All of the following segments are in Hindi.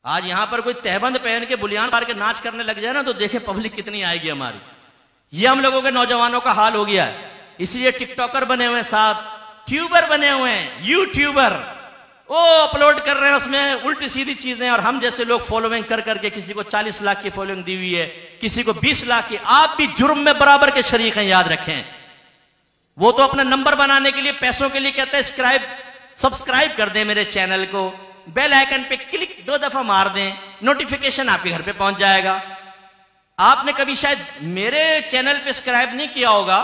आज यहां पर कोई तहबंद पहन के बुलियान मार के नाच करने लग जाए ना, तो देखे पब्लिक कितनी आएगी हमारी। ये हम लोगों के नौजवानों का हाल हो गया है। इसलिए टिकटॉकर बने हुए हैं साहब, ट्यूबर बने हुए हैं, यूट्यूबर, वो अपलोड कर रहे हैं उसमें उल्टी सीधी चीजें, और हम जैसे लोग फॉलोइंग कर करके, किसी को 40 लाख की फॉलोइंग दी हुई है, किसी को 20 लाख की। आप भी जुर्म में बराबर के शरीक हैं, याद रखें। वो तो अपना नंबर बनाने के लिए, पैसों के लिए कहते हैं सब्सक्राइब कर दें मेरे चैनल को, बेल आइकन पे क्लिक 2 दफा मार दें, नोटिफिकेशन आपके घर पे पहुंच जाएगा। आपने कभी शायद मेरे चैनल पे सब्सक्राइब नहीं किया होगा,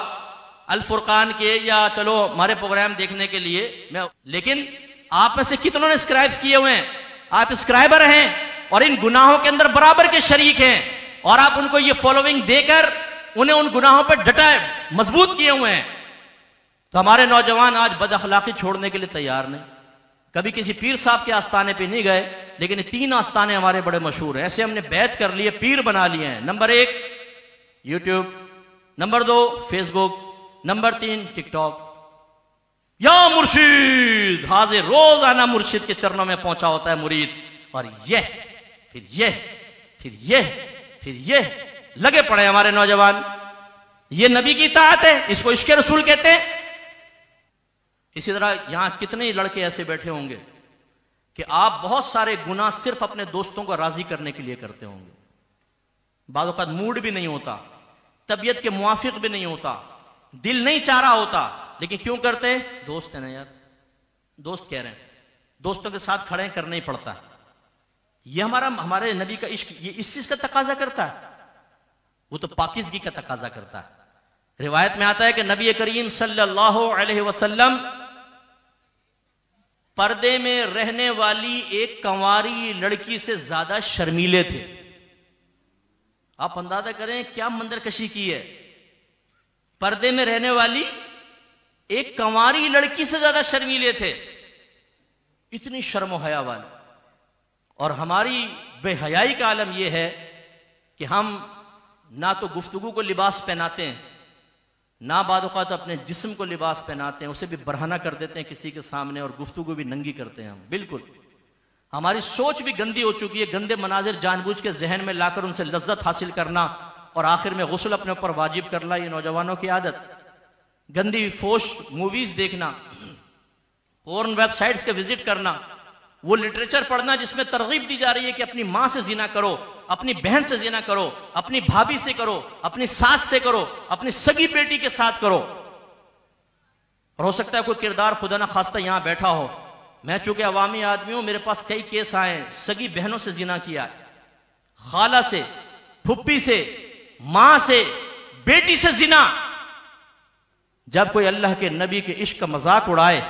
अल फुरकान के, या चलो हमारे प्रोग्राम देखने के लिए, लेकिन आप में से कितनों ने सब्सक्राइब किए हुए हैं? आप सब्सक्राइबर हैं और इन गुनाहों के अंदर बराबर के शरीक हैं, और आप उनको ये फॉलोइंग देकर उन्हें उन गुनाहों पर डटाए मजबूत किए हुए हैं। तो हमारे नौजवान आज बद अखलाकी छोड़ने के लिए तैयार नहीं। कभी किसी पीर साहब के आस्थाने पे नहीं गए, लेकिन ये 3 आस्थाने हमारे बड़े मशहूर हैं। ऐसे हमने बैत कर लिए, पीर बना लिए हैं। Number 1 YouTube, number 2 Facebook, number 3 TikTok. या मुर्शिद हाजिर, रोजाना मुर्शिद के चरणों में पहुंचा होता है मुरीद, और यह फिर यह फिर यह फिर यह लगे पड़े हमारे नौजवान। ये नबी की इताअत है, इसको इश्क़ रसूल कहते हैं। इसी तरह यहां कितने ही लड़के ऐसे बैठे होंगे कि आप बहुत सारे गुनाह सिर्फ अपने दोस्तों को राजी करने के लिए करते होंगे। बाज़ औक़ात मूड भी नहीं होता, तबीयत के मुआफिक भी नहीं होता, दिल नहीं चाह रहा होता, लेकिन क्यों करते हैं? दोस्त है ना यार, दोस्त कह रहे हैं, दोस्तों के साथ खड़े करना ही पड़ता है। ये हमारे नबी का इश्क ये इस चीज का तकाजा करता है, वो तो पाकिज़गी का तकाजा करता है। रिवायत में आता है कि नबी करीम सल्लल्लाहु अलैहि वसल्लम पर्दे में रहने वाली एक कंवारी लड़की से ज्यादा शर्मीले थे। आप अंदाजा करें क्या मंजरकशी की है। पर्दे में रहने वाली एक कंवारी लड़की से ज्यादा शर्मीले थे, इतनी शर्म हया वाली। और हमारी बेहयाई का आलम यह है कि हम ना तो गुफ्तगू को लिबास पहनाते हैं, ना बाद औक़ात अपने जिस्म को लिबास पहनाते हैं, उसे भी बरहना कर देते हैं किसी के सामने, और गुफ्तगू भी नंगी करते हैं हम। बिल्कुल हमारी सोच भी गंदी हो चुकी है। गंदे मनाजिर जानबूझ के जहन में लाकर उनसे लज्जत हासिल करना, और आखिर में गुस्ल अपने ऊपर वाजिब करना, ये नौजवानों की आदत। गंदी फोश मूवीज देखना, पोर्न वेबसाइट्स के विजिट करना, वो लिटरेचर पढ़ना जिसमें तरगीब दी जा रही है कि अपनी मां से जिना करो, अपनी बहन से जिना करो, अपनी भाभी से करो, अपनी सास से करो, अपनी सगी बेटी के साथ करो। और हो सकता है कोई किरदार खुदा ना खास्ता यहां बैठा हो। मैं चूंकि अवामी आदमी हूं, मेरे पास कई केस आए, सगी बहनों से जिना किया, खाला से, फुप्पी से, मां से, बेटी से जिना। जब कोई अल्लाह के नबी के इश्क का मजाक उड़ाए,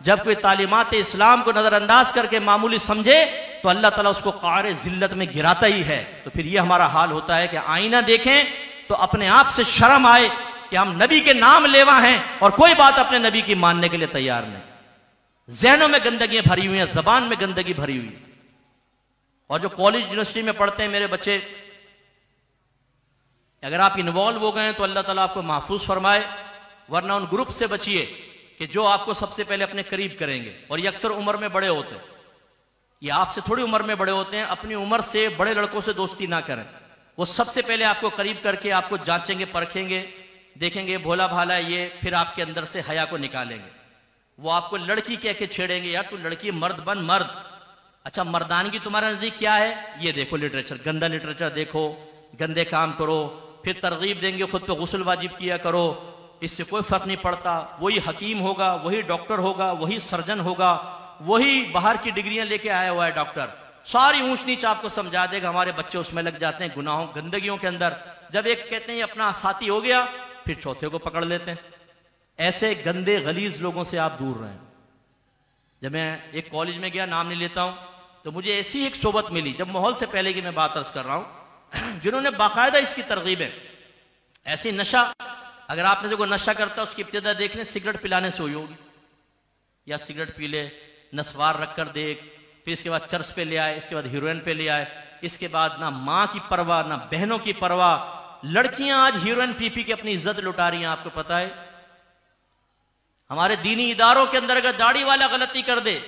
जब कोई तालीमात इस्लाम को नजरअंदाज करके मामूली समझे, तो अल्लाह ताला उसको क़ारे जिल्लत में गिराता ही है। तो फिर यह हमारा हाल होता है कि आईना देखें तो अपने आप से शर्म आए कि हम नबी के नाम लेवा हैं और कोई बात अपने नबी की मानने के लिए तैयार नहीं। जहनों में गंदगियां भरी हुई हैं, जबान में गंदगी भरी हुई। और जो कॉलेज यूनिवर्सिटी में पढ़ते हैं मेरे बच्चे, अगर आप इन्वॉल्व हो गए तो अल्लाह ताला आपको महफूज फरमाए, वरना उन ग्रुप से बचिए कि जो आपको सबसे पहले अपने करीब करेंगे। और ये अक्सर उम्र में बड़े होते हैं, ये आपसे थोड़ी उम्र में बड़े होते हैं। अपनी उम्र से बड़े लड़कों से दोस्ती ना करें। वो सबसे पहले आपको करीब करके आपको जांचेंगे, परखेंगे, देखेंगे भोला भाला है ये, फिर आपके अंदर से हया को निकालेंगे। वो आपको लड़की कह के छेड़ेंगे, यार तू लड़की, मर्द बन मर्द। अच्छा मर्दानगी तुम्हारा नजदीक क्या है? ये देखो लिटरेचर, गंदा लिटरेचर देखो, गंदे काम करो, फिर तरगीब देंगे खुद पे गुस्ल वाजिब किया करो, इससे कोई फर्क नहीं पड़ता। वही हकीम होगा, वही डॉक्टर होगा, वही सर्जन होगा, वही बाहर की डिग्रियां लेके आया हुआ है डॉक्टर, सारी ऊंच नीच आपको समझा देगा। हमारे बच्चे उसमें लग जाते हैं गुनाहों गंदगियों के अंदर। जब एक कहते हैं अपना साथी हो गया, फिर चौथे को पकड़ लेते हैं। ऐसे गंदे गलीज लोगों से आप दूर रहें। जब मैं एक कॉलेज में गया, नाम नहीं लेता हूं, तो मुझे ऐसी एक सोबत मिली, जब माहौल से पहले की मैं बात अर्ज कर रहा हूं, जिन्होंने बाकायदा इसकी तरगीबें, ऐसी नशा, अगर आप में से कोई नशा करता है उसकी इब्तिदा देख लें, सिगरेट पिलाने से हुई होगी, या सिगरेट पी ले, नस्वार रख कर देख, फिर इसके बाद चर्च पे ले आए, इसके बाद हीरोइन पे ले आए, इसके बाद ना माँ की परवाह ना बहनों की परवाह। लड़कियां आज हीरोइन पी पी के अपनी इज्जत लुटा रही हैं। आपको पता है हमारे दीनी इदारों के अंदर अगर दाढ़ी वाला गलती कर दे,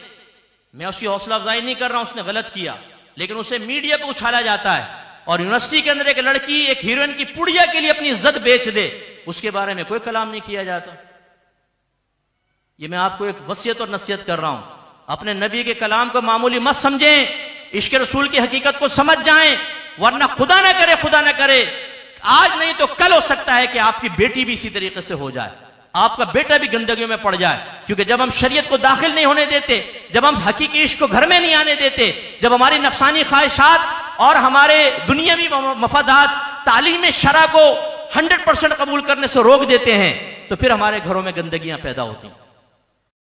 मैं उसकी हौसला अफजाई नहीं कर रहा हूं, उसने गलत किया, लेकिन उसे मीडिया पे उछाला जाता है, और यूनिवर्सिटी के अंदर एक लड़की एक हीरोइन की पुड़िया के लिए अपनी इज्जत बेच दे, उसके बारे में कोई कलाम नहीं किया जाता। ये मैं आपको एक वसीयत और नसीहत कर रहा हूं, अपने नबी के कलाम को मामूली मत समझें, इश्क रसूल की हकीकत को समझ जाएं, वरना खुदा ना करे आज नहीं तो कल हो सकता है कि आपकी बेटी भी इसी तरीके से हो जाए, आपका बेटा भी गंदगियों में पड़ जाए। क्योंकि जब हम शरीयत को दाखिल नहीं होने देते, जब हम हकीकी इश्क को घर में नहीं आने देते, जब हमारी नफसानी ख्वाहिशात और हमारे दुनियावी मफादात तालीम शरा को 100% कबूल करने से रोक देते हैं, तो फिर हमारे घरों में गंदगियां पैदा होती हैं।